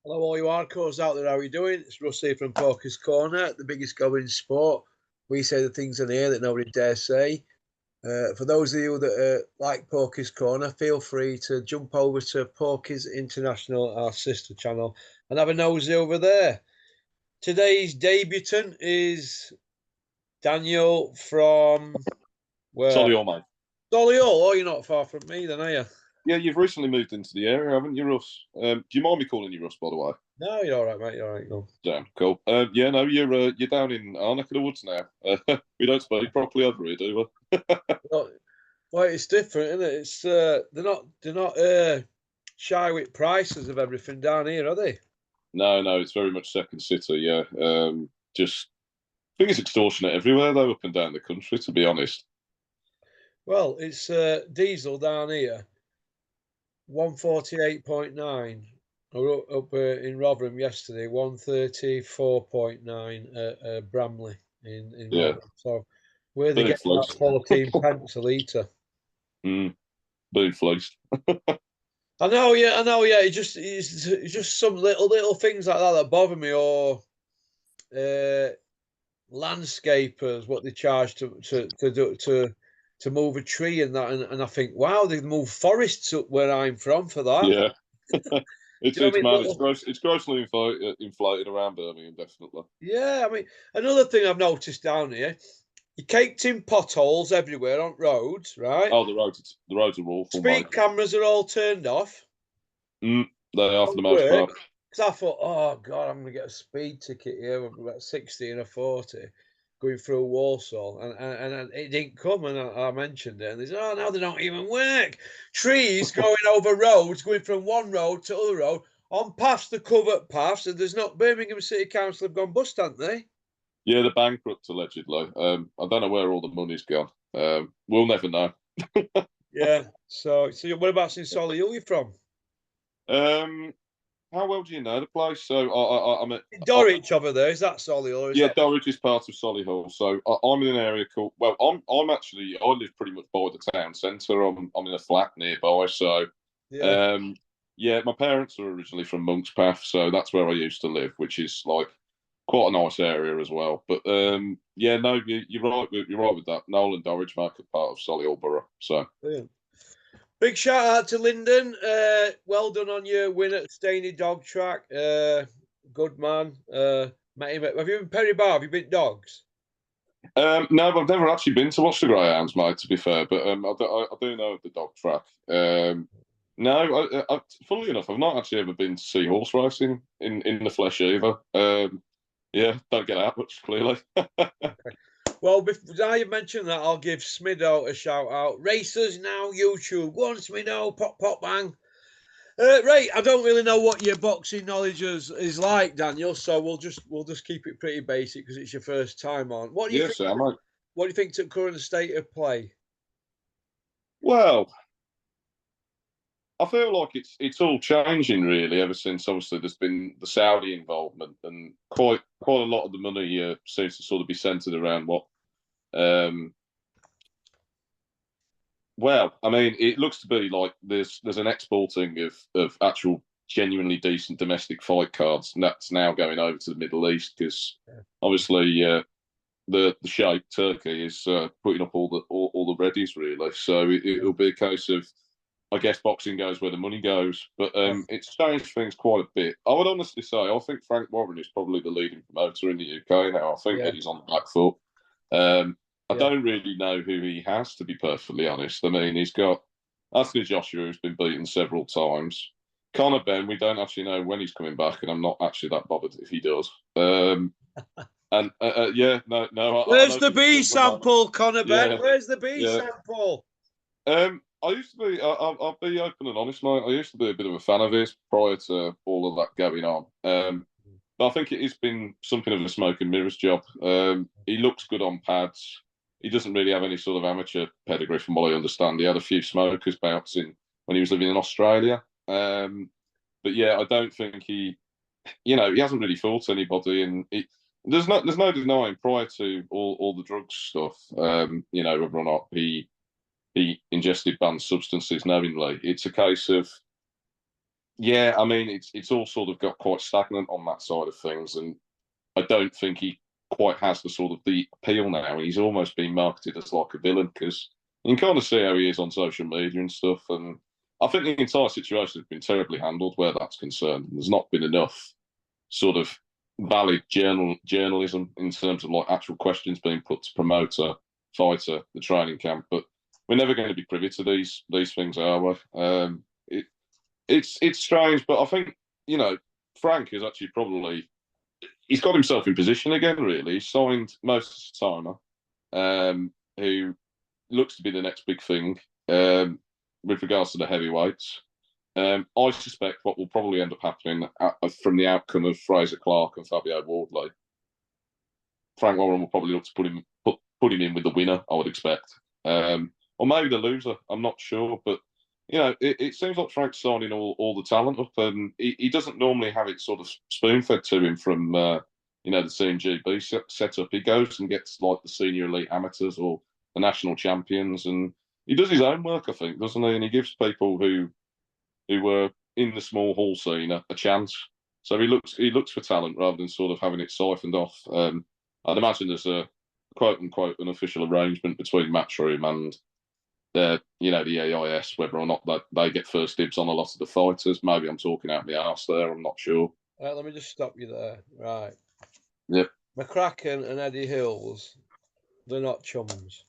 Hello, all you hardcores out there. How are you doing? It's Russ here from Poker's Corner, the biggest go in sport. We say the things in here that nobody dare say. For those of you that like Poker's Corner, feel free to jump over to Poker's International, our sister channel, and have a nosy over there. Today's debutant is Daniel from where? Solihull, mate. Solihull. Oh, you're not far from me, then, are you? Yeah, you've recently moved into the area, haven't you, Russ? Do you mind me calling you Russ, by the way? No, you're all right, mate. You're all right. No. Damn, cool. Yeah, no, you're down in our neck of the woods now. We don't speak properly over here, do we? Well, it's different, isn't it? It's they're not shy with prices of everything down here, are they? No, it's very much second city. Yeah, just I think it's extortionate everywhere though, up and down the country. To be honest. Well, it's diesel down here, 148.9. I were up in Rotherham yesterday, 134.9 at Bramley in Yeah, Rotherham. So we're being getting about fleeced. 14 pence a litre. Being fleeced. I know, yeah. It's just some little things like that bother me, or landscapers what they charge to move a tree and that, and I think, wow, they move forests up where I'm from for that. Yeah, Do you know what I it's mean? mad. It's grossly inflated around Birmingham, definitely. Yeah, I mean, another thing I've noticed down here, you caked in potholes everywhere on roads, right? Oh, the roads are awful, Speed mate. cameras are all turned off. They are for the Don't most work. part. Because I thought, oh God, I'm gonna get a speed ticket here of about 60 and a 40 going through Walsall, and it didn't come, and I mentioned it, and they said, oh no, they don't even work. Trees going over roads, going from one road to other road on paths, the covered paths, and there's not. Birmingham City Council have gone bust, haven't they? Yeah, they're bankrupt allegedly. I don't know where all the money's gone. We'll never know. Yeah. So what about in Solihull you from? Um, how well do you know the place? So I'm at Dorwich over there, is that Solihull or is yeah, that? Dorwich is part of Solihull. So I'm in an area called I'm actually I live pretty much by the town centre. I'm in a flat nearby. So Yeah. yeah, my parents are originally from Monk's Path, so that's where I used to live, which is like quite a nice area as well. But yeah, no, you're right. You're right with that. Noel and Dorwich make a part of Solihull Borough. So. Brilliant. Big shout out to Lyndon. Well done on your win at Stainey Dog Track. Good man. Met him have you been Perry Bar? Have you been dogs? No, I've never actually been to watch the greyhounds, mate. To be fair, but I do know the dog track. No, funnily enough, I've not actually ever been to see horse racing in the flesh either. Yeah, don't get out much clearly. Well, now you've mentioned that, I'll give Smido a shout out. Racers Now YouTube. Go on, Smido. Pop, pop, bang. Right, I don't really know what your boxing knowledge is like, Daniel. So we'll just keep it pretty basic because it's your first time on. What do you Yes, think? mate. What do you think to current state of play? Well, I feel like it's all changing really ever since obviously there's been the Saudi involvement and quite a lot of the money seems to sort of be centered around what. Well, I mean, it looks to be like there's an exporting of actual genuinely decent domestic fight cards, and that's now going over to the Middle East because obviously the Sheikh Turkey is putting up all the readies really. So it'll be a case of, I guess, boxing goes where the money goes. But it's changed things quite a bit. I would honestly say I think Frank Warren is probably the leading promoter in the UK now. I think Eddie's on the back foot. I don't really know who he has, to be perfectly honest. I mean, he's got Anthony Joshua, who's been beaten several times. Conor Ben, we don't actually know when he's coming back, and I'm not actually that bothered if he does. And yeah, no. Where's the B sample, Conor Ben? Yeah, Where's the B yeah. sample? I used to be. I'll be open and honest, mate. I used to be a bit of a fan of his prior to all of that going on. But I think it has been something of a smoke and mirrors job. He looks good on pads. He doesn't really have any sort of amateur pedigree, from what I understand. He had a few smokers bouts in when he was living in Australia. But yeah, I don't think he hasn't really fought anybody, and there's no denying prior to all the drug stuff, whether or not he ingested banned substances knowingly. It's a case of Yeah, I mean, it's all sort of got quite stagnant on that side of things, and I don't think he quite has the sort of the appeal now. He's almost being marketed as like a villain because you can kind of see how he is on social media and stuff. And I think the entire situation has been terribly handled where that's concerned. There's not been enough sort of valid journalism in terms of like actual questions being put to promoter, fighter, the training camp. But we're never going to be privy to these things, are we? It's strange, but I think Frank is actually probably he's got himself in position again. Really, he's signed Moses Santana, who looks to be the next big thing with regards to the heavyweights. I suspect what will probably end up happening from the outcome of Fraser Clark and Fabio Wardley, Frank Warren will probably look to put him in with the winner, I would expect, or maybe the loser. I'm not sure, but it seems like Frank's signing all the talent up, and he doesn't normally have it sort of spoon fed to him from the CMGB setup. He goes and gets like the senior elite amateurs or the national champions, and he does his own work, I think, doesn't he? And he gives people who were in the small hall scene a chance. So he looks for talent rather than sort of having it siphoned off. I'd imagine there's a quote unquote an official arrangement between Matchroom and the AIS, whether or not that they get first dibs on a lot of the fighters. Maybe I'm talking out my arse there. I'm not sure. Let me just stop you there. Right. Yep. McCracken and Eddie Hills, they're not chums.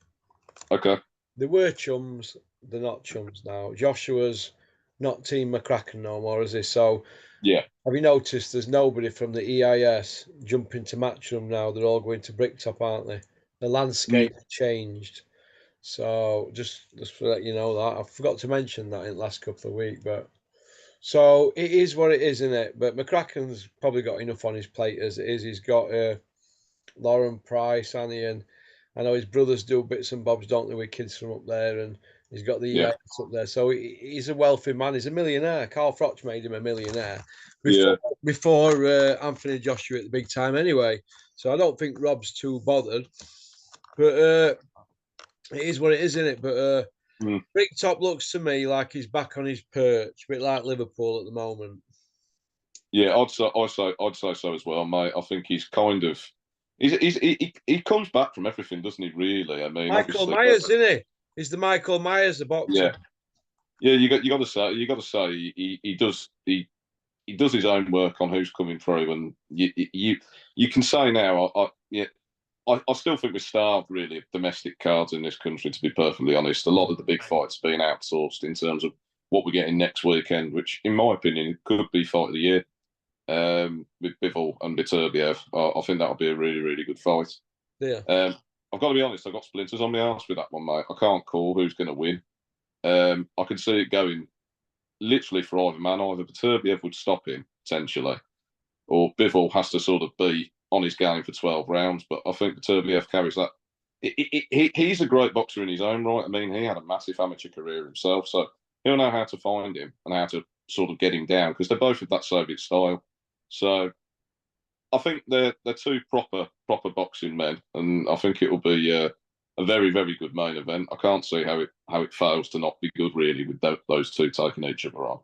Okay. They were chums. They're not chums now. Joshua's not Team McCracken no more, is he? So yeah. Have you noticed there's nobody from the EIS jumping to Matchroom now? They're all going to Bricktop, aren't they? The landscape changed. So just to let you know that. I forgot to mention that in the last couple of weeks, but so it is what it is, isn't it? But McCracken's probably got enough on his plate as it is. He's got Lauren Price, Annie, and I know his brothers do bits and bobs, don't they, with kids from up there, and he's got the EIS up there. So he's a wealthy man. He's a millionaire. Carl Froch made him a millionaire before Anthony Joshua at the big time anyway. So I don't think Rob's too bothered. But it is what it is, isn't it? But Bricktop looks to me like he's back on his perch, a bit like Liverpool at the moment. Yeah, I'd say so as well, mate. I think he's kind of he comes back from everything, doesn't he? Really, I mean, Michael Myers, isn't he? He's the Michael Myers, the boxer. Yeah. You got to say he does his own work on who's coming through, and you can say now, I still think we're starved really of domestic cards in this country. To be perfectly honest, a lot of the big fights being outsourced in terms of what we're getting next weekend, which in my opinion could be fight of the year. With Bivol and Beterbiev, I think that'll be a really, really good fight. Yeah. I've got to be honest, I've got splinters on my arse with that one, mate. I can't call who's going to win. I can see it going literally for either man. Either Beterbiev would stop him, potentially, or Bivol has to sort of be on his game for 12 rounds. But I think Beterbiev carries that. He's a great boxer in his own right. I mean, he had a massive amateur career himself, so he'll know how to find him and how to sort of get him down because they're both of that Soviet style. So I think they're two proper boxing men, and I think it will be a very, very good main event. I can't see how it fails to not be good, really, with those two taking each other on.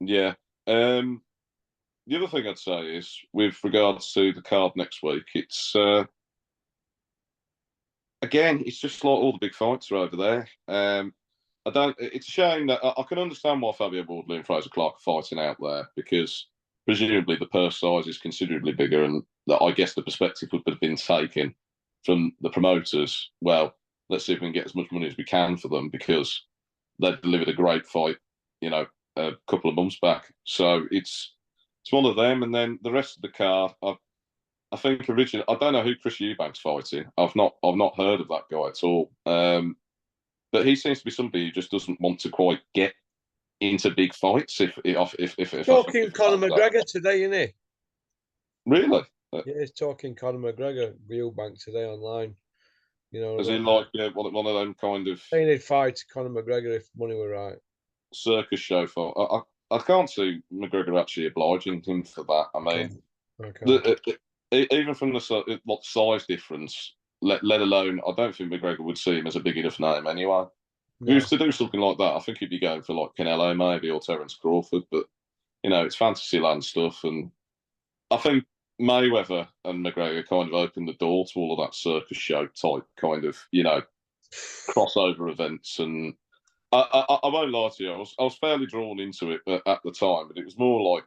Yeah. The other thing I'd say is, with regards to the card next week, it's again, it's just like all the big fights are over there. It's a shame that I can understand why Fabio Wardley and Fraser Clark are fighting out there because presumably the purse size is considerably bigger, and that I guess the perspective would have been taken from the promoters. Well, let's see if we can get as much money as we can for them because they delivered a great fight, a couple of months back. So it's one of them, and then the rest of the card. I think originally I don't know who Chris Eubank's fighting. I've not heard of that guy at all. But he seems to be somebody who just doesn't want to quite get into big fights. If talking Conor McGregor today, isn't he? Really? Yeah, he's talking Conor McGregor, Eubank today online. As in like one of them kind of. Saying he'd fight Conor McGregor if money were right. Circus show for. I can't see McGregor actually obliging him for that. I mean, even from the size difference. Let alone, I don't think McGregor would see him as a big enough name anyway. If he No. was to do something like that, I think he'd be going for like Canelo maybe or Terence Crawford. But it's fantasy land stuff, and I think Mayweather and McGregor kind of opened the door to all of that circus show type kind of crossover events. And I won't lie to you, I was fairly drawn into it at the time, but it was more like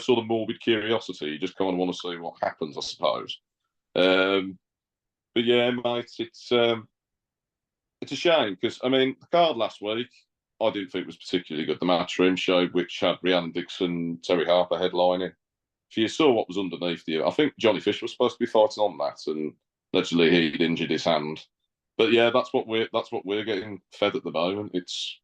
sort of morbid curiosity. You just kind of want to see what happens, I suppose. But yeah, mate, it's a shame because I mean the card last week I didn't think was particularly good. The Matchroom show, which had Rhiannon Dixon, Terry Harper headlining. If you saw what was underneath you, I think Johnny Fisher was supposed to be fighting on that, and allegedly he'd injured his hand. But yeah, that's what we're getting fed at the moment. It's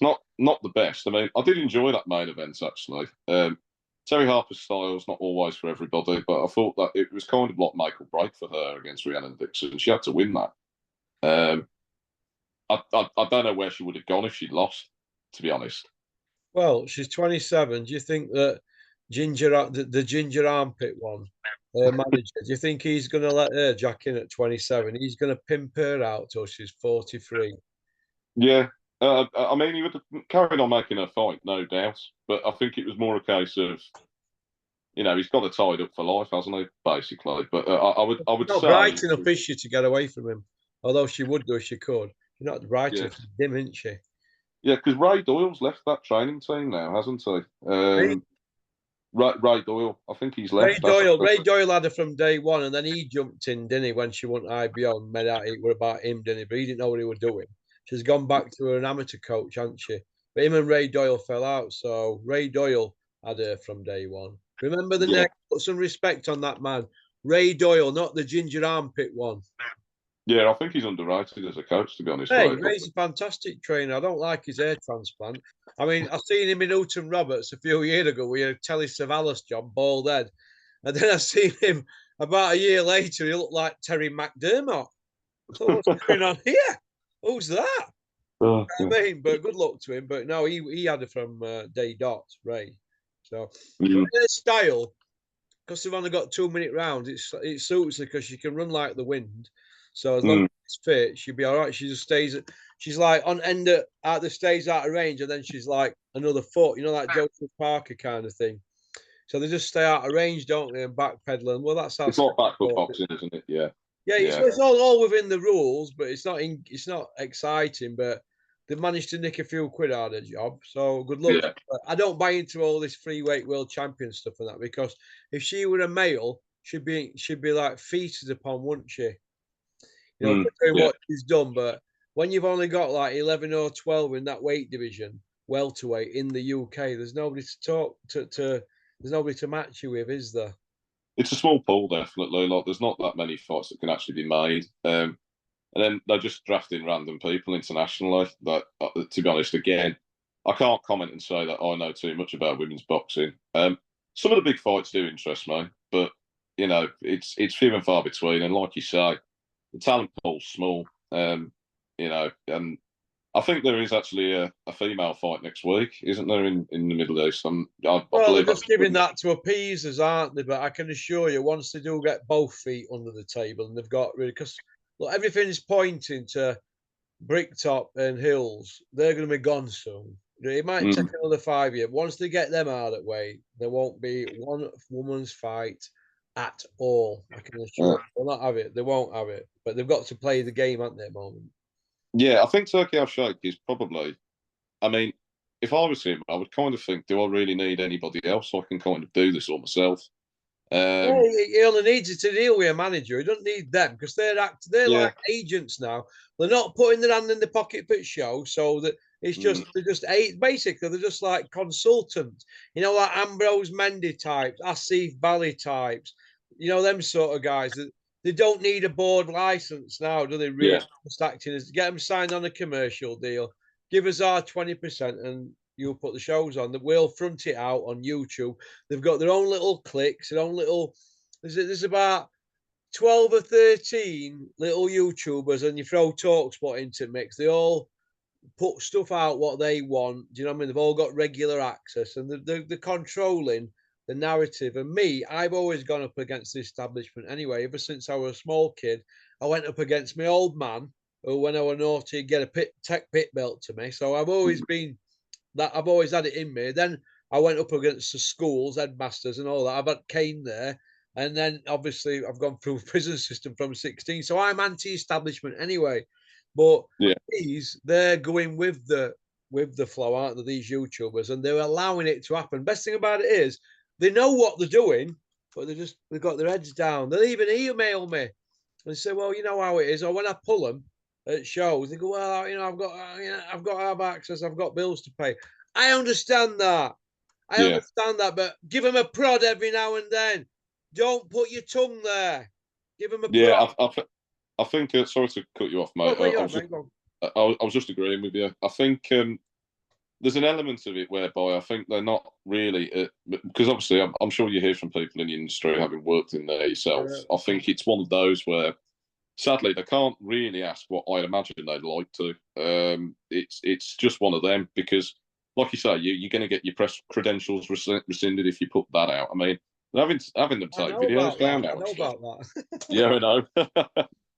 not the best. I mean, I did enjoy that main event actually. Terry Harper's style is not always for everybody, but I thought that it was kind of like make or break for her against Rhiannon Dixon. She had to win that. I don't know where she would have gone if she'd lost, to be honest. Well, she's 27. Do you think that the ginger armpit one, her manager, do you think he's going to let her jack in at 27? He's going to pimp her out till she's 43. Yeah. I mean, he would have carried on making her fight, no doubt. But I think it was more a case of, he's got her tied up for life, hasn't he? Basically. But I would Not say, bright enough, is she, to get away from him? Although she would do if she could. She's not bright yeah, enough, dim, isn't she? yeah, because Ray Doyle's left that training team now, hasn't he? Ray, Ray Doyle, I think he's left. Ray Doyle had her from day one, and then he jumped in, didn't he, when she won IBO and made out it were about him, didn't he? But he didn't know what he was doing. She's gone back to an amateur coach, hasn't she? But him and Ray Doyle fell out, so Ray Doyle had her from day one. Remember the neck, put some respect on that man. Ray Doyle, not the ginger armpit one. Yeah, I think he's underrated as a coach, to be honest. Hey, Ray's a fantastic trainer. I don't like his hair transplant. I mean, I seen him in Houghton Roberts a few years ago with a Telly Savalas job, bald head. And then I seen him about a year later. He looked like Terry McDermott. So what's going on here? Who's that? Oh, I mean, but good luck to him. But no, he had it from day dot, Ray. So their style, because they've only got 2-minute rounds, it suits her because she can run like the wind. So as long as it's fit, she'll be all right. She just stays. She's like on end at the stays out of range, and then she's like another foot, like Joseph Parker kind of thing. So they just stay out of range, don't they, and backpedaling. Well, that's how it's not backfoot boxing, isn't it? Yeah. Yeah, it's all within the rules, but it's not exciting. But they've managed to nick a few quid out of the job, so good luck. Yeah. I don't buy into all this free weight world champion stuff and that, because if she were a male, she'd be like feasted upon, wouldn't she? For doing what she's done. But when you've only got like 11 or 12 in that weight division, welterweight in the UK, there's nobody to talk to. There's nobody to match you with, is there? It's a small pool, definitely. Like, there's not that many fights that can actually be made. And then they're just drafting random people internationally. That, to be honest, again, I can't comment and say that I know too much about women's boxing. Some of the big fights do interest me, but it's few and far between. And like you say, the talent pool's small. And I think there is actually a female fight next week, isn't there, in the Middle East? Well, they're just giving that to appease us, aren't they? But I can assure you, once they do get both feet under the table and they've got really, because look, everything's pointing to Bricktop and Hills. They're going to be gone soon. It might take another 5 years. Once they get them out of the way, there won't be one woman's fight at all. I can assure you. They'll not have it. They won't have it. But they've got to play the game, haven't they, at the moment? Yeah, I think Turkey Al Sheikh is probably. I mean, if I was him, I would kind of think, do I really need anybody else? So I can kind of do this all myself. He only needs it to deal with a manager. He doesn't need them because they're like agents now. They're not putting their hand in the pocket for show, so that it's just basically they're just like consultants. Like Ambrose Mendy types, Asif Bali types. Them sort of guys that. They don't need a board license now, do they? Really, just acting as get them signed on a commercial deal. Give us our 20%, and you'll put the shows on. That we'll front it out on YouTube. They've got their own little cliques, their own little. There's about 12 or 13 little YouTubers, and you throw TalkSpot into mix. They all put stuff out what they want. Do you know what I mean? They've all got regular access, and they're controlling the narrative. And me, I've always gone up against the establishment anyway. Ever since I was a small kid, I went up against my old man, who, when I was naughty, get a tech pit belt to me. So I've always been that. I've always had it in me. Then I went up against the schools, headmasters, and all that. I've had cane there, and then obviously I've gone through a prison system from 16. So I'm anti-establishment anyway. But Yeah. they're going with the flow, aren't they? These YouTubers, and they're allowing it to happen. Best thing about it is they know what they're doing, but they've got their heads down. They'll even email me and say, "Well, you know how it is." Or when I pull them at shows, they go, "Well, I've got to have access. I've got bills to pay." I understand that. Yeah. But give them a prod every now and then. Don't put your tongue there. Give them a Yeah, prod. I think. Sorry to cut you off, mate. What you on, mate? Go on. I was just agreeing with you. I think there's an element of it whereby I think they're not really because obviously I'm sure you hear from people in the industry having worked in there yourself. I think it's one of those where sadly they can't really ask what I imagine they'd like to. It's just one of them because, like you say, you're going to get your press credentials rescinded if you put that out. I mean, having them take videos down now. I know about that. Yeah, I know.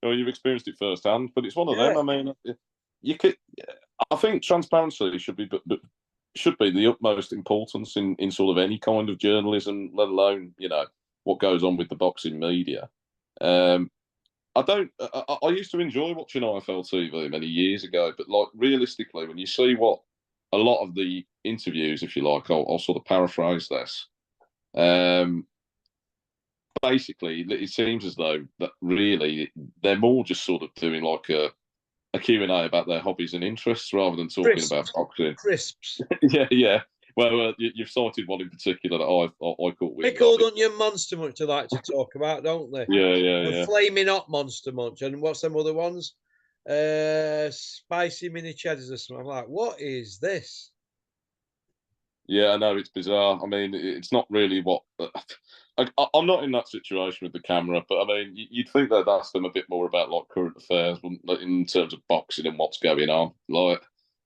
Well, you've experienced it firsthand, but it's one of them. I mean, you could. I think transparency should be the utmost importance in sort of any kind of journalism, let alone what goes on with the boxing media. I don't. I used to enjoy watching IFL TV many years ago, but like realistically, when you see what a lot of the interviews, if you like, I'll sort of paraphrase this. Basically, it seems as though that really they're more just sort of doing like a Q&A about their hobbies and interests rather than talking about boxing. Crisps. Yeah. Well, you've cited one in particular that I caught with. Pickled onion monster munch they like to talk about, don't they? Yeah. Flaming hot monster munch. And what's them other ones? Spicy mini cheddars or something. I'm like, what is this? Yeah, I know, it's bizarre. I mean, it's not really what. I'm not in that situation with the camera, but I mean, you'd think they'd ask them a bit more about like current affairs in terms of boxing and what's going on. Like,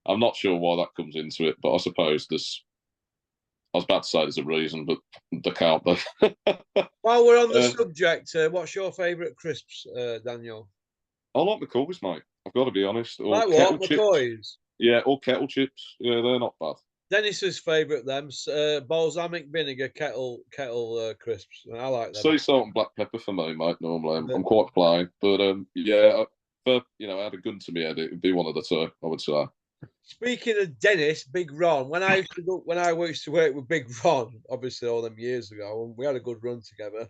I'm not sure why that comes into it, but I suppose there's. I was about to say there's a reason, but there can't be. While we're on the subject, what's your favourite crisps, Daniel? I like McCoy's, mate. I've got to be honest. Or like what? McCoy's? Yeah, or kettle chips. Yeah, they're not bad. Dennis's favourite them balsamic vinegar kettle crisps. I like them. Sea salt and black pepper for me, mate. Normally, I'm quite plain, but yeah, I had a gun to me head, it'd be one of the two. I would say. Speaking of Dennis, Big Ron, when I used to work with Big Ron, obviously all them years ago, and we had a good run together.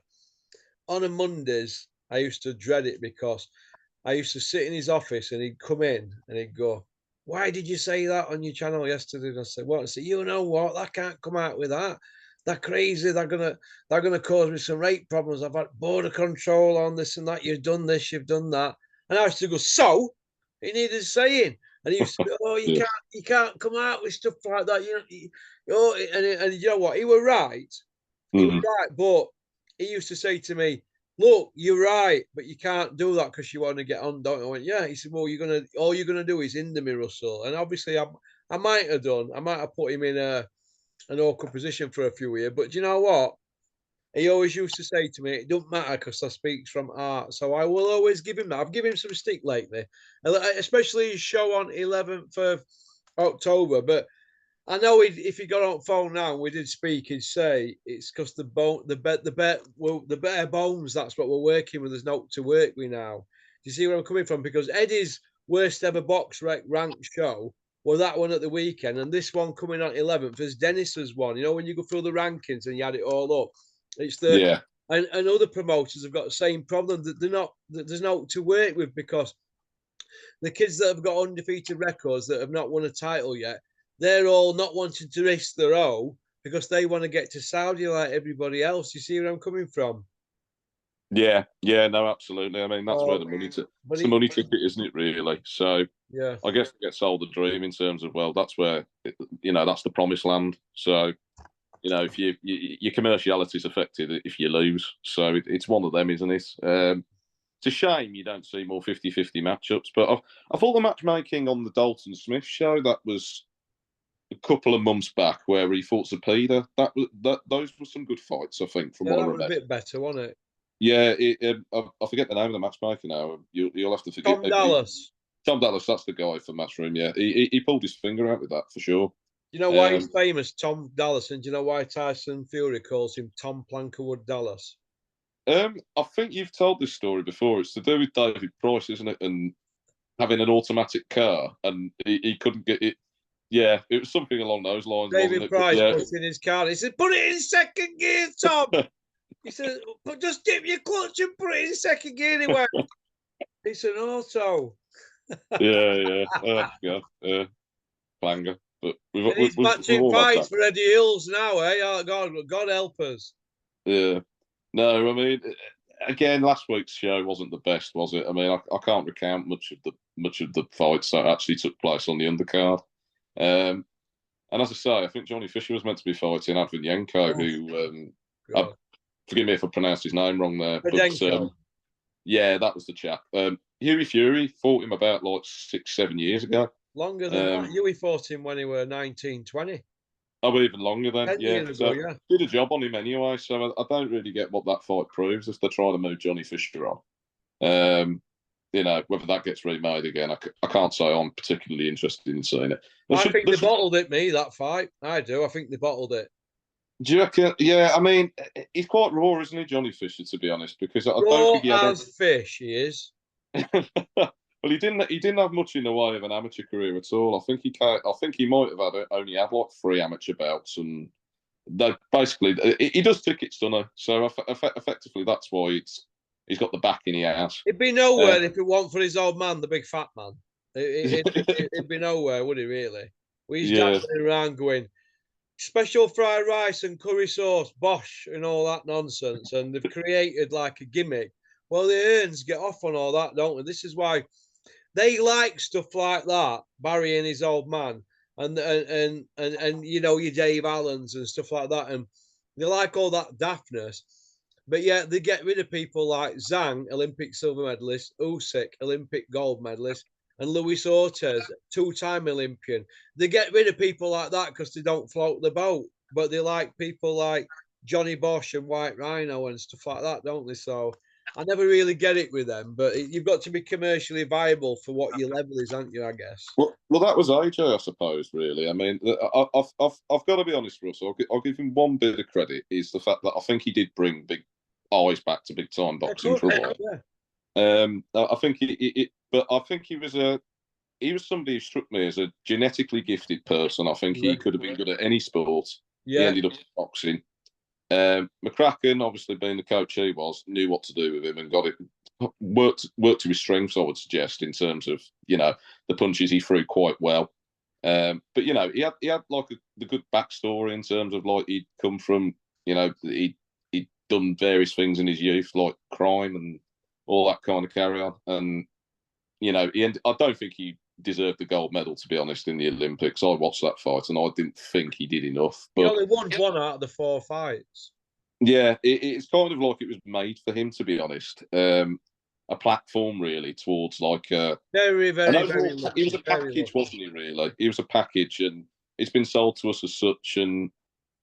On a Mondays, I used to dread it because I used to sit in his office and he'd come in and he'd go, "Why did you say that on your channel yesterday?" And I said, "What?" I said, "You know what? I can't come out with that. They're crazy. They're gonna cause me some rate problems. I've had border control on this and that. You've done this, you've done that." And I used to go, "So it needed saying." And he used to go, "Oh, you can't come out with stuff like that. And you know what? He was right. He was right, but he used to say to me, "Look, you're right, but you can't do that because you want to get on, don't you?" I went, "Yeah." He said, "Well, all you're gonna do is hinder me, Russell." And obviously, I might have done. I might have put him in an awkward position for a few years. But do you know what? He always used to say to me, "It don't matter because I speak from art." So I will always give him that. I've given him some stick lately, especially his show on 11th of October. But I know if he got on phone now and we did speak, he'd say it's because the bare bones. That's what we're working with. There's no to work with now. Do you see where I'm coming from? Because Eddie's worst ever box ranked show was that one at the weekend, and this one coming on 11th is Dennis's one. You know when you go through the rankings and you add it all up, it's and other promoters have got the same problem that there's no to work with because the kids that have got undefeated records that have not won a title yet, they're all not wanting to risk their own because they want to get to Saudi like everybody else. You see where I'm coming from? Yeah, no, absolutely. I mean, that's where it's the money ticket, isn't it? Really. So yeah, I guess it gets sold the dream in terms of that's where that's the promised land. So if your commerciality is affected if you lose. So it's one of them, isn't it? It's a shame you don't see more 50-50 matchups. But I thought the matchmaking on the Dalton Smith show that was a couple of months back where he fought Zepeda. Those were some good fights, I think, from what I remember. That was a bit better, wasn't it? Yeah, I forget the name of the matchmaker now. You'll have to forgive me. Tom Dallas, that's the guy for Matchroom. Yeah, he pulled his finger out with that for sure. You know why he's famous, Tom Dallas, and do you know why Tyson Fury calls him Tom Plankerwood Dallas? I think you've told this story before. It's to do with David Price, isn't it? And having an automatic car, and he couldn't get it. Yeah, it was something along those lines, wasn't David it? Price Yeah. puts in his car. He said, "Put it in second gear, Tom." He said, "But just dip your clutch and put it in second gear." And he went, "It's an auto." Yeah. Yeah. Clanger. But He's matching all had fights that. for Eddie Hills now, eh? Oh, God help us. Yeah. No, I mean, again, last week's show wasn't the best, was it? I mean, I can't recount much of the fights that actually took place on the undercard. And as I say, I think Johnny Fisher was meant to be fighting Advanyenko, who forgive me if I pronounced his name wrong there, but yeah, that was the chap. Huey Fury fought him about like 6-7 years ago. Longer than that. Huey fought him when he were 19, 20. Oh, even longer then. 10 years ago, yeah. Did a job on him anyway, so I don't really get what that fight proves if they're trying to move Johnny Fisher on. You know, whether that gets remade again, I can't say I'm particularly interested in seeing it. I think they bottled it, that fight. I do. I think they bottled it. Do you reckon? Yeah, I mean, he's quite raw, isn't he, Johnny Fisher, to be honest? Because I don't think he had fish, he is. Well, he didn't have much in the way of an amateur career at all. I think he might have only had like 3 amateur bouts, and they basically he does tickets, doesn't he? So effectively, that's why he's got the backing he has. It'd be nowhere if it weren't for his old man, the big fat man. It'd be nowhere, would it really? He's dancing around going, special fried rice and curry sauce, bosh, and all that nonsense. And they've created like a gimmick. Well, the Earns get off on all that, don't they? This is why they like stuff like that, Barry and his old man, and you know, your Dave Allens and stuff like that. And they like all that daftness. But yeah, they get rid of people like Zhang, Olympic silver medalist, Usyk, Olympic gold medalist, and Luis Ortiz, 2-time Olympian. They get rid of people like that because they don't float the boat. But they like people like Johnny Bosch and White Rhino and stuff like that, don't they? So I never really get it with them. But you've got to be commercially viable for what your level is, haven't you, I guess? Well, that was AJ, I suppose, really. I mean, I've got to be honest, Russell. I'll give him one bit of credit, is the fact that I think he did bring big eyes back to big time boxing for a while. Yeah. I think but I think he was somebody who struck me as a genetically gifted person. I think he could have been good at any sport. Yeah. He ended up boxing. McCracken, obviously being the coach he was, knew what to do with him and got it worked to his strengths, I would suggest, in terms of, you know, the punches he threw quite well. But you know, he had like the good backstory in terms of like he'd come from, you know, he'd done various things in his youth, like crime and all that kind of carry on. And you know, I don't think he deserved the gold medal, to be honest, in the Olympics. I watched that fight and I didn't think he did enough. But he only won 1 out of the 4 fights. Yeah, it's kind of like it was made for him, to be honest. A platform really towards like very he was a package, wasn't he? Really, he was a package, and it's been sold to us as such. And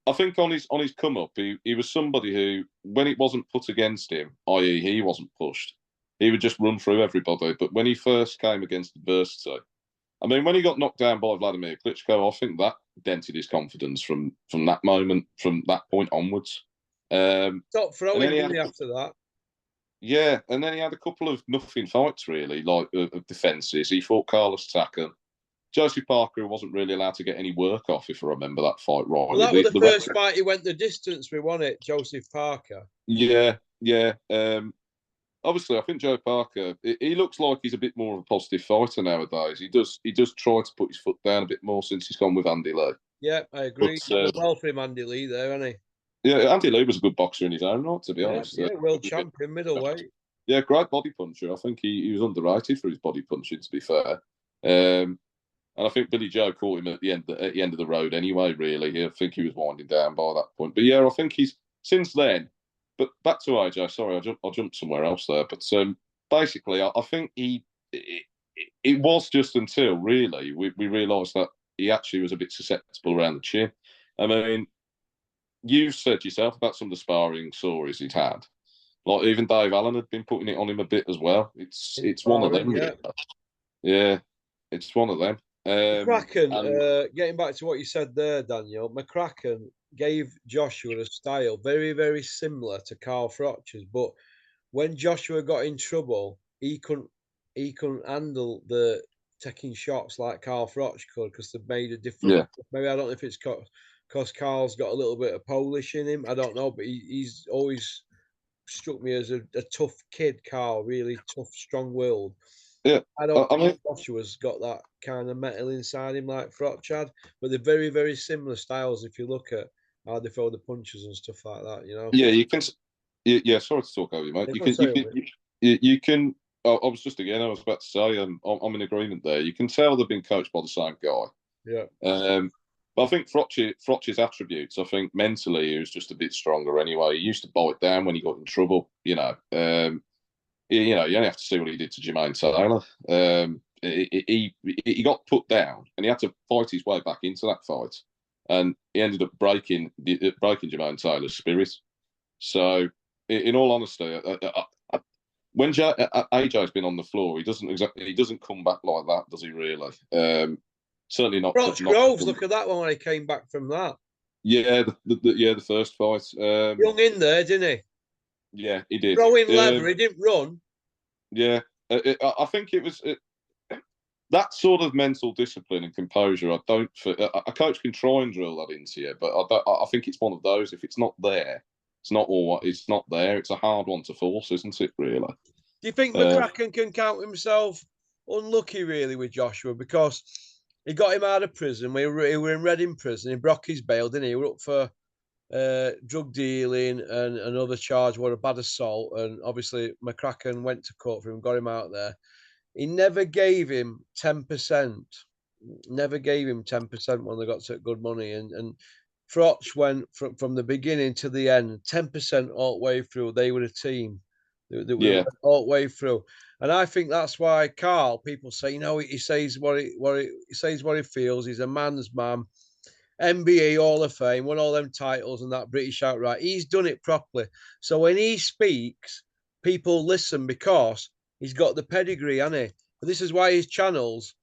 I think on his come up, he was somebody who, when it wasn't put against him, i.e., he wasn't pushed, he would just run through everybody. But when he first came against adversity, I mean, when he got knocked down by Vladimir Klitschko, I think that dented his confidence from that moment, from that point onwards. Stop throwing money after that. Yeah, and then he had a couple of nothing fights, really, like of defences. He fought Carlos Takam. Josie Parker wasn't really allowed to get any work off, if I remember that fight right. Well, that was the first fight he went the distance with, wasn't it, Joseph Parker? Yeah. Obviously, I think Joe Parker, he looks like he's a bit more of a positive fighter nowadays. He does try to put his foot down a bit more since he's gone with Andy Lee. Yeah, I agree. Well for him, Andy Lee, there, hasn't he? Yeah, Andy Lee was a good boxer in his own right, to be honest. Yeah, world champion, middleweight. Yeah, great body puncher. I think he was underrated for his body punching, to be fair. And I think Billy Joe caught him at the end of the road anyway, really. I think he was winding down by that point. But yeah, I think he's, since then, but back to AJ, sorry, I jumped somewhere else there. But basically, I think it was just until, really, we realised that he actually was a bit susceptible around the chin. I mean, you said yourself about some of the sparring stories he'd had. Like even Dave Allen had been putting it on him a bit as well. It's one of them. Yeah. Yeah, it's one of them. McCracken, And getting back to what you said there, Daniel, McCracken gave Joshua a style very, very similar to Carl Froch's, but when Joshua got in trouble, he couldn't handle the taking shots like Carl Froch could because they made a different. yeah, Maybe I don't know if it's because Carl's got a little bit of Polish in him. I don't know, but he's always struck me as a tough kid. Carl, really tough, strong-willed. yeah. I don't I think mean, Joshua's got that kind of metal inside him like Froch had, but they're very, very similar styles if you look at how they throw the punches and stuff like that. yeah, you can. Yeah, sorry to talk over you, mate. They're You going to can, say it. you can. I was just again. I was about to say, I'm in agreement there. You can tell they've been coached by the same guy. Yeah. But I think Froch's attributes. I think mentally he was just a bit stronger anyway. He used to bite down when he got in trouble. You only have to see what he did to Jermaine Taylor. He got put down and he had to fight his way back into that fight, and he ended up breaking Jermaine Taylor's spirit. So, in all honesty, when AJ's been on the floor, he doesn't come back like that, does he? Really? Certainly not. Froch Groves, look at that one when he came back from that. Yeah, the first fight. Young in there, didn't he? Yeah, he did. Throwing leather, he didn't run. Yeah, I think it was that sort of mental discipline and composure. I don't. A coach can try and drill that into you, but I think it's one of those. If it's not there, it's not all. It's not there. It's a hard one to force, isn't it? Really. Do you think McCracken can count himself unlucky, really, with Joshua? Because he got him out of prison. We were in Reading prison. He broke his bail, didn't he? He were up for drug dealing and another charge, what a bad assault. And obviously, McCracken went to court for him, got him out there. He never gave him 10%. Never gave him 10% when they got to good money. And Froch went from the beginning to the end, 10% all the way through. They were a team. They Yeah. went all the way through. And I think that's why Carl, people say, he says he says what he feels. He's a man's man. NBA Hall of Fame, won all them titles and that British outright. He's done it properly. So when he speaks, people listen because he's got the pedigree, hasn't he? But this is why his channel's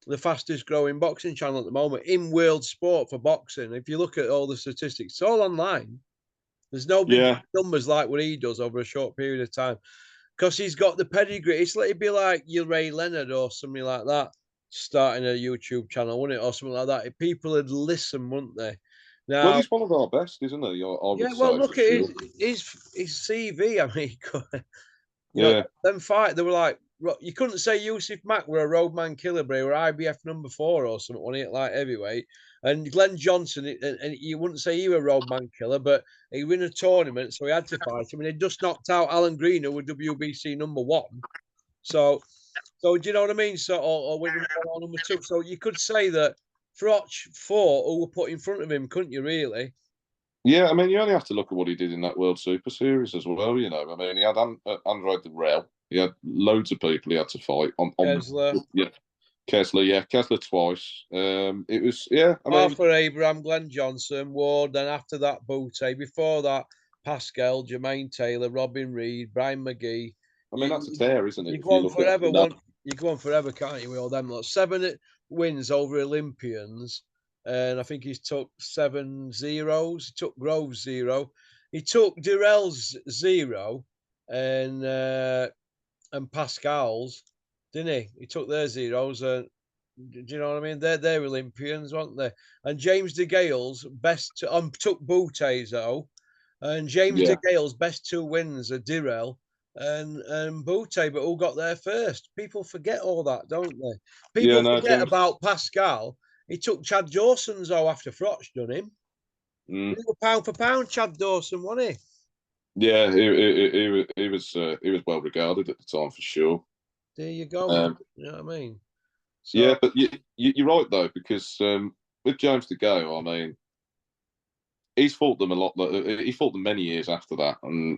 the fastest growing boxing channel at the moment in world sport for boxing. If you look at all the statistics, it's all online. There's no big numbers like what he does over a short period of time because he's got the pedigree. It'd be like your Ray Leonard or something like that starting a YouTube channel, wouldn't it, or something like that? If people would listen, wouldn't they? Now, well, he's one of our best, isn't he? I would say. look at his CV. I mean, them fight. They were like, you couldn't say Yusuf Mack were a roadman killer, but he were IBF number 4 or something, when he like heavyweight. And Glenn Johnson, and you wouldn't say he were a roadman killer, but he won a tournament, so he had to fight him. And he just knocked out Alan Green, who was WBC number 1. So do you know what I mean? So, or winning number 2. So you could say that Froch fought who were put in front of him, couldn't you? Really? Yeah, I mean, you only have to look at what he did in that World Super Series as well. I mean, he had Andre the Rel. He had loads of people he had to fight on. Kessler. Yeah, Kessler twice. It was I mean, Arthur Abraham, Glenn Johnson, Ward. Then after that, Booty. Before that, Pascal, Jermaine Taylor, Robin Reed, Brian McGee. I mean, that's a tear, isn't it? You go on forever. You go on forever, can't you? With all them. 7 wins over Olympians. And I think he's took 7 zeros. He took Groves 0. He took Dirrell's 0 and Pascal's, didn't he? He took their zeros. Do you know what I mean? They're Olympians, weren't they? And James DeGale's best took Boute's though. And James DeGale's best 2 wins are Dirrell and Boutte, but who got there first? People forget all that, don't they? People forget about Pascal. He took Chad Dawson's though after Froch done him. He was pound for pound, Chad Dawson, wasn't he? Yeah, he was well regarded at the time for sure. There you go. You know what I mean? So, yeah, but you're right though, because with James DeGale, I mean, he's fought them a lot. He fought them many years after that, and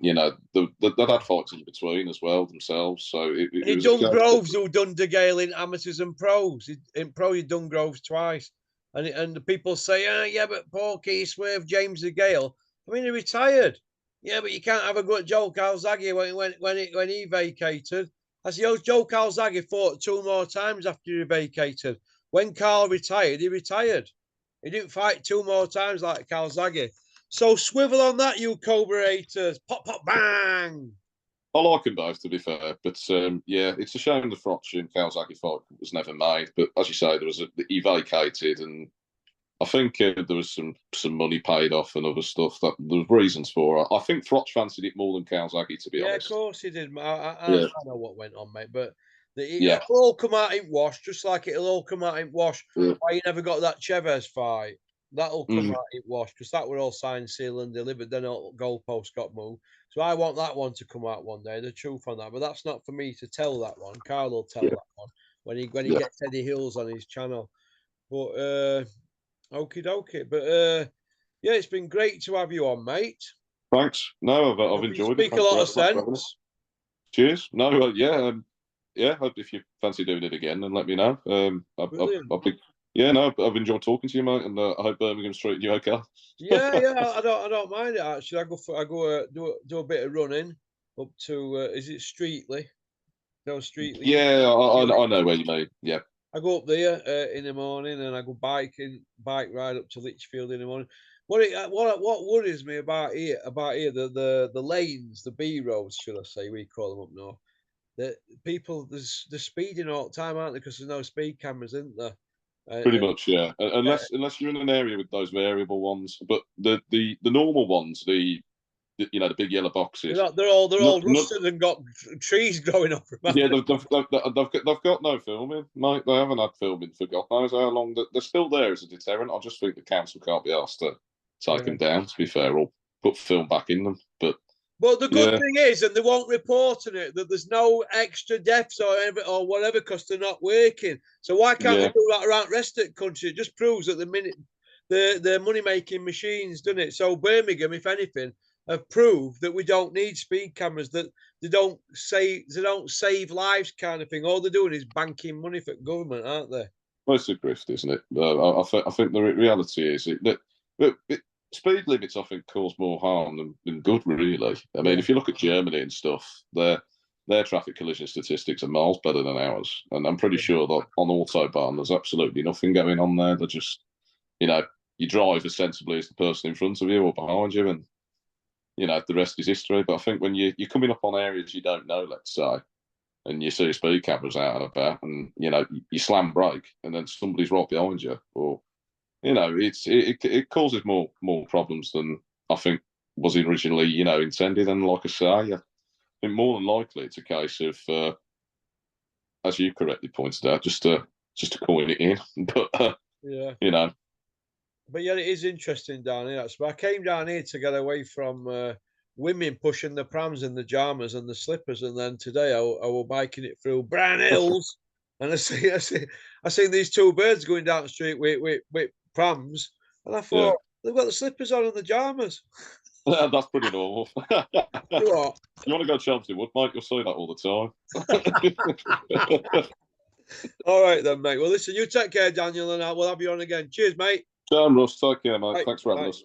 they've had fights in between as well themselves. So he done Groves, who done DeGale in amateurs and pros. In pro, he done Groves twice, and the people say, yeah, but Paul Key swerved James DeGale. I mean, he retired. Yeah, but you can't have a go at Joel Calzaghe when he vacated. I said, yo, Joe Calzaghe fought 2 more times after he vacated. When Carl retired, he retired. He didn't fight 2 more times like Calzaghe. So swivel on that, you Cobra haters. Pop, pop, bang. I like them both, to be fair. But yeah, it's a shame the Froch and Kawasaki fight was never made. But as you say, he vacated, and I think there was some money paid off and other stuff that there was reasons for it. I think Froch fancied it more than Kawasaki, to be honest. Of course he did. I Yeah. know what went on, mate. But Yeah. it'll all come out in wash, just like it'll all come out in wash. Yeah. Why you never got that Chavez fight? That'll come Mm. out in wash because that were all signed, sealed, and delivered. Then all goalposts got moved. So I want that one to come out one day, the truth on that. But that's not for me to tell that one. Carl will tell that one when he Yeah. gets Eddie Hills on his channel. But okie dokie. But yeah, it's been great to have you on, mate. Thanks. No, I've You enjoyed it. speak a lot of sense. Cheers. No, yeah, yeah. If you fancy doing it again, then let me know. Brilliant. Yeah, no, I've enjoyed talking to you, mate, and I hope Birmingham's treating you okay. Yeah, I don't mind it actually. I go do a bit of running up to is it Streetley? No, Streetley. Yeah, I know where you mean. Yeah. I go up there in the morning and I go bike ride up to Lichfield in the morning. What worries me about here the lanes, the B roads, should I say, we call them up north. That people they're speeding all the time, aren't they? Because there's no speed cameras, isn't there? Pretty much, yeah. Unless you're in an area with those variable ones, but the normal ones, the big yellow boxes, they're all rusted and got trees growing up. Yeah, they've got no filming, mate. They haven't had filming for God knows how long. They're still there as a deterrent. I just think the council can't be asked to take them down, to be fair, or put film back in them. But the good thing is, and they won't report on it, that there's no extra deaths or whatever because they're not working. So why can't they do that around the rest of the country? It just proves that the money making machines done it. So Birmingham, if anything, have proved that we don't need speed cameras. That they don't save lives, kind of thing. All they're doing is banking money for government, aren't they? Well, it's a grift, isn't it? I think the reality is that speed limits, I think, cause more harm than good, really. I mean, if you look at Germany and stuff, their traffic collision statistics are miles better than ours. And I'm pretty sure that on Autobahn, there's absolutely nothing going on there. They're just, you drive as sensibly as the person in front of you or behind you, and, the rest is history. But I think when you're coming up on areas you don't know, let's say, and you see speed cameras out and about, and, you slam brake, and then somebody's right behind you, or it causes more problems than I think was originally, intended. And like I say, I think more than likely it's a case of, as you correctly pointed out, just to coin it in. But yeah. But yeah, it is interesting down here. So I came down here to get away from women pushing the prams and the jammers and the slippers, and then today I was biking it through Brown Hills, and I see these 2 birds going down the street with prams, and I thought they've got the slippers on and the jammers. That's pretty normal. What? You want to go to Chelsea Wood, mate? You'll see that all the time. All right then, mate. Well, listen, you take care, Daniel, and we'll have you on again. Cheers, mate. John Russ, take care, mate. Thanks for having us.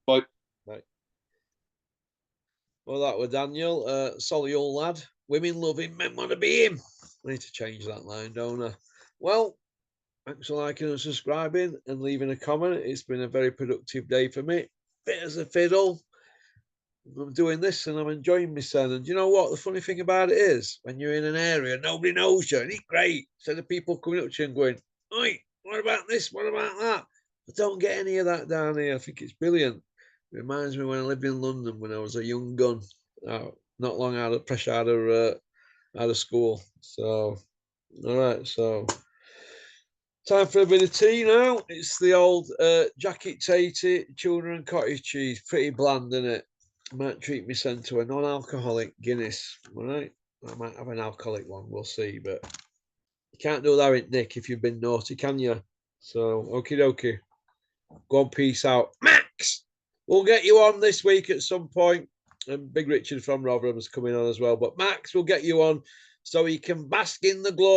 Bye. Bye. Well, that was Daniel, Solihull lad. Women love him, men want to be him. I need to change that line, don't I? Well, thanks for liking and subscribing and leaving a comment. It's been a very productive day for me. Bit as a fiddle. I'm doing this and I'm enjoying myself. And you know what? The funny thing about it is, when you're in an area, nobody knows you, and it's great. Instead of people coming up to you and going, "Oi, what about this? What about that?" I don't get any of that down here. I think it's brilliant. It reminds me when I lived in London when I was a young gun, not long out of school. So, all right, so time for a bit of tea now. It's the old jacket tatey, tuna and cottage cheese. Pretty bland, isn't it? I might treat myself to a non-alcoholic Guinness. All right, I might have an alcoholic one. We'll see, but you can't do that, Nick, if you've been naughty, can you? So, okie dokie. Go on, peace out. Max, we'll get you on this week at some point. And Big Richard from Rotherham's coming on as well. But Max, we'll get you on so you can bask in the glory